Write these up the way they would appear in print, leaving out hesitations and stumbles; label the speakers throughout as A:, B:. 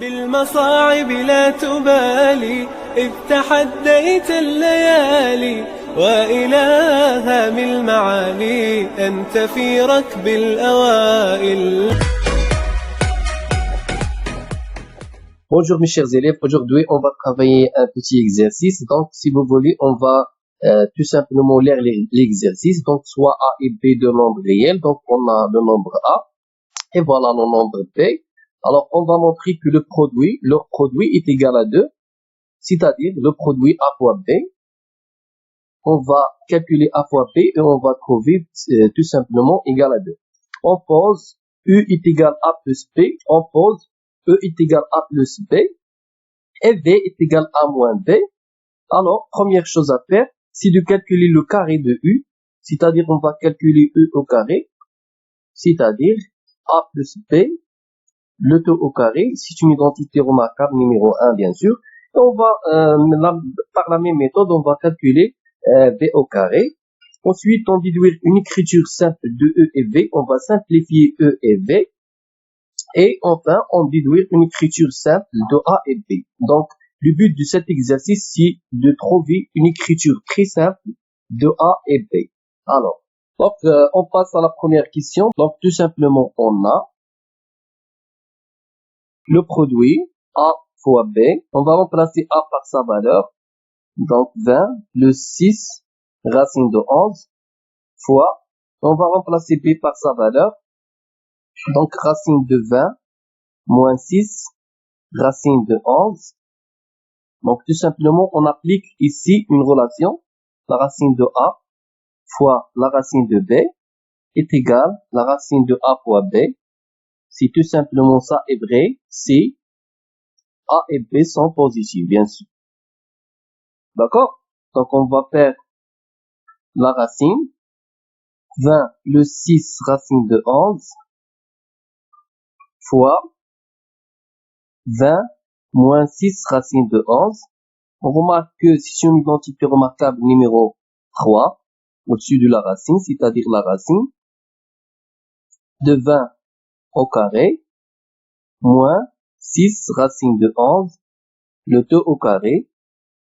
A: بالمصاعب لا تبالي إذ تحديت الليالي وإلها من المعالي أنت في ركب الأوائل.
B: Bonjour mes chers élèves, aujourd'hui on va travailler un petit exercice. Donc si vous voulez, on va tout simplement lire l'exercice. Donc soit A et B de nombres réels. Donc on a le nombre A et voilà le nombre B. Alors on va montrer que leur produit est égal à 2, c'est-à-dire le produit A fois B. On va calculer A fois B et on va trouver tout simplement égal à 2. On pose U est égal à A plus B. On pose E est égal à A plus B et V est égal à A moins B. Alors, première chose à faire, c'est de calculer le carré de U, c'est-à-dire on va calculer U au carré, c'est-à-dire A plus B, le tout au carré, c'est une identité remarquable numéro 1 bien sûr. Et on va, par la même méthode, on va calculer V au carré. Ensuite, on déduire une écriture simple de E et V, on va simplifier E et V. Et enfin, on déduire une écriture simple de A et B. Donc, le but de cet exercice, c'est de trouver une écriture très simple de A et B. Alors, donc, on passe à la première question. Donc, tout simplement, on a le produit A fois B. On va remplacer A par sa valeur. Donc, 20 plus 6 racine de 11 fois. On va remplacer B par sa valeur. Donc, racine de 20 moins 6 racine de 11. Donc, tout simplement, on applique ici une relation. La racine de A fois la racine de B est égale la racine de A fois B. Si tout simplement ça est vrai, si A et B sont positifs, bien sûr. D'accord? Donc, on va faire la racine. 20 plus 6 racine de 11 fois 20 moins 6 racine de 11. On remarque que c'est une identité remarquable numéro 3 au-dessus de la racine, c'est-à-dire la racine de 20 au carré moins 6 racine de 11, le tout au carré.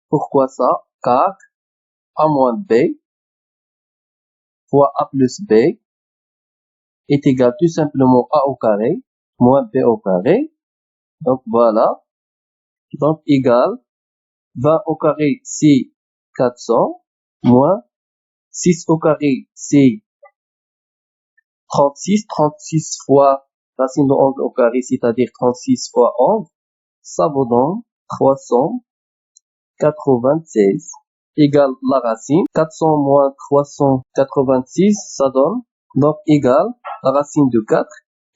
B: Pourquoi ça? Car A moins B fois A plus B est égal tout simplement A au carré moins B au carré. Donc voilà. Donc égal 20 au carré c'est 400 moins 6 au carré c'est 36. 36 fois racine de 11 au carré, c'est-à-dire 36 fois 11, ça vous donne 396 égale la racine. 400 moins 386, ça donne donc égale la racine de 4.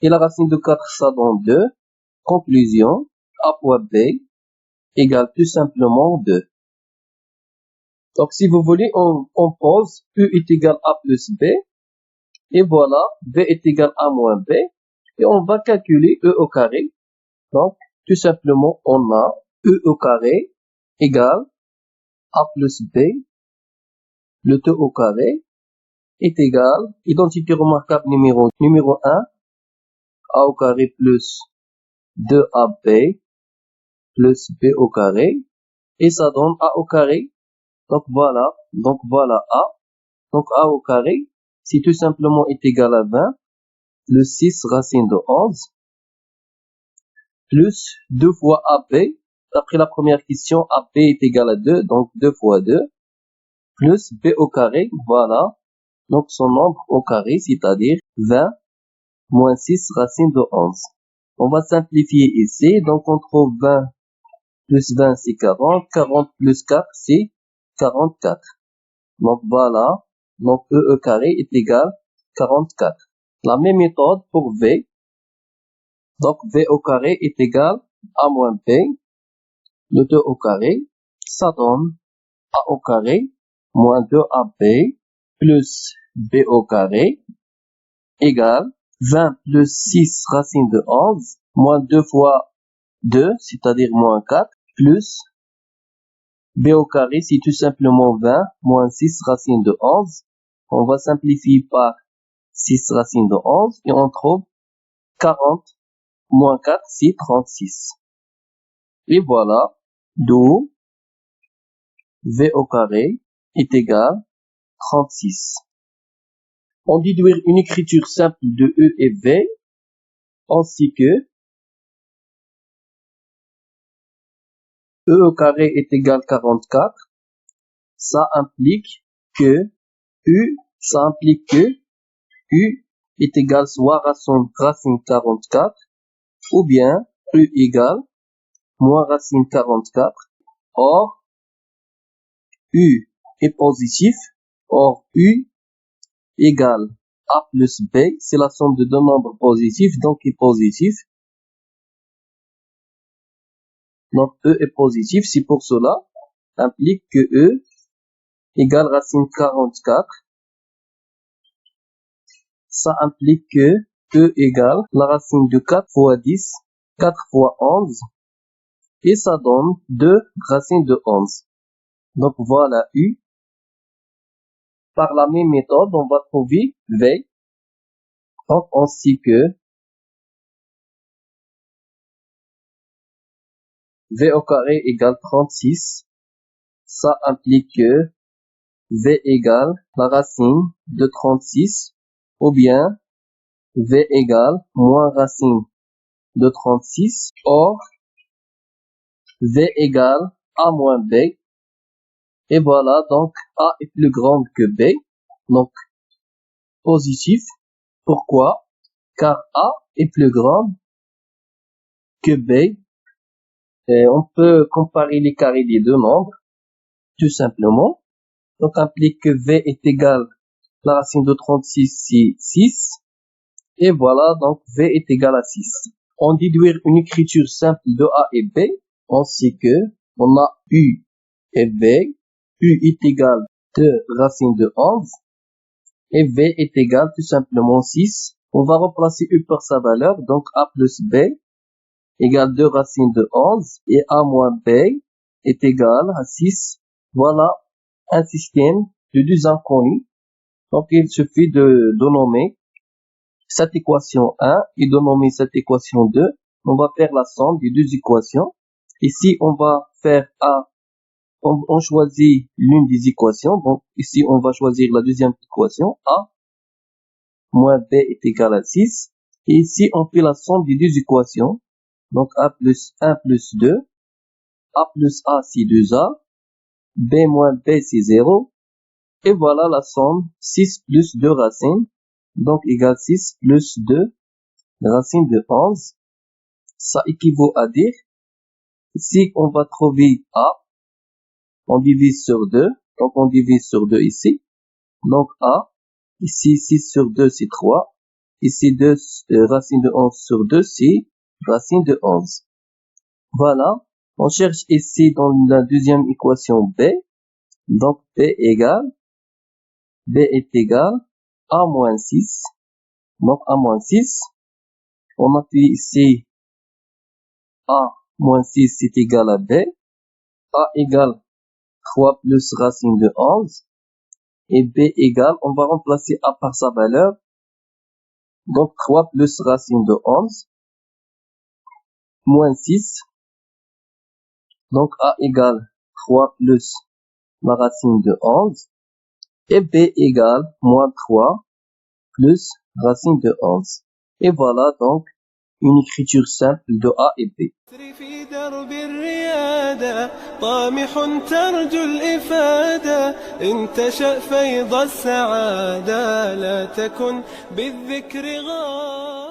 B: Et la racine de 4, ça donne 2. Conclusion, A fois B égale tout simplement 2. Donc si vous voulez, on pose U est égal à A plus B. Et voilà, B est égal à moins B. Et on va calculer E au carré. Donc, tout simplement, on a E au carré égale A plus B. Le tout au carré est égal, identité remarquable numéro 1, A au carré plus 2AB plus B au carré. Et ça donne A au carré. Donc voilà A. Donc A au carré, c'est tout simplement est égal à 20. Le 6 racine de 11 plus 2 fois AB. D'après la première question, AB est égal à 2, donc 2 fois 2, plus B au carré, voilà. Donc son nombre au carré, c'est-à-dire 20 moins 6 racine de 11. On va simplifier ici, donc on trouve 20 plus 20 c'est 40, 40 plus 4 c'est 44. Donc voilà, donc E au carré est égal 44. La même méthode pour V. Donc, V au carré est égal à moins B, le 2 au carré, ça donne A au carré, moins 2AB, plus B au carré, égale 20 plus 6 racine de 11, moins 2 fois 2, c'est-à-dire moins 4, plus B au carré, c'est tout simplement 20, moins 6 racine de 11. On va simplifier par 6 racine de 11 et on trouve 40. Moins 4, c'est 36. Et voilà, d'où V au carré est égal 36. On déduire une écriture simple de E et V, ainsi que E au carré est égal 44. Ça implique que U est égal soit racine 44, ou bien U égale moins racine 44. Or, U est positif. Or, U égale A plus B. C'est la somme de deux nombres positifs, donc est positif. Donc, E est positif. C'est pour cela implique que E égale racine 44. Ça implique que E égale la racine de 4 fois 10, 4 fois 11, et ça donne 2 racines de 11. Donc voilà U. Par la même méthode, on va trouver V. Donc ainsi que V au carré égale 36. Ça implique que V égale la racine de 36, ou bien V égale moins racine de 36. Or, V égale A moins B. Et voilà, donc A est plus grande que B. Donc, positif. Pourquoi? Car A est plus grande que B. Et on peut comparer les carrés des deux nombres, tout simplement. Donc, implique que V est égal, la racine de 36, c'est 6. Et voilà, donc V est égal à 6. On déduire une écriture simple de A et B, ainsi que on a U et V. U est égal 2 racine de 11. Et V est égal tout simplement 6. On va remplacer U par sa valeur, donc A plus B égale 2 racines de 11. Et A moins B est égal à 6. Voilà un système de deux inconnus. Donc il suffit de nommer cette équation 1 et de nommer cette équation 2. On va faire la somme des deux équations. Ici, on va faire A. On choisit l'une des équations. Donc ici, on va choisir la deuxième équation. A moins B est égal à 6. Et ici, on fait la somme des deux équations. Donc A plus 1 plus 2. A plus A, c'est 2A. B moins B, c'est 0. Et voilà la somme 6 plus 2 racines. Donc égale 6 plus 2 racines de 11. Ça équivaut à dire, si on va trouver A, on divise sur 2. Donc on divise sur 2 ici. Donc A, ici 6 sur 2 c'est 3. Ici 2 racine de 11 sur 2 c'est racine de 11. Voilà. On cherche ici dans la deuxième équation B. Donc B est égal A moins 6. Donc A moins 6. On a fait ici A moins 6 c'est égal à B. A égale 3 plus racine de 11. Et B égale, on va remplacer A par sa valeur. Donc 3 plus racine de 11. Moins 6. Donc A égale 3 plus la racine de 11. Et B égale moins 3 plus racine de 11. Et voilà donc une écriture simple de A et B.
A: في درب الريادة طامح ترجو الإفادة إن تشأ فيض السعادة لا تكن بالذكر غادة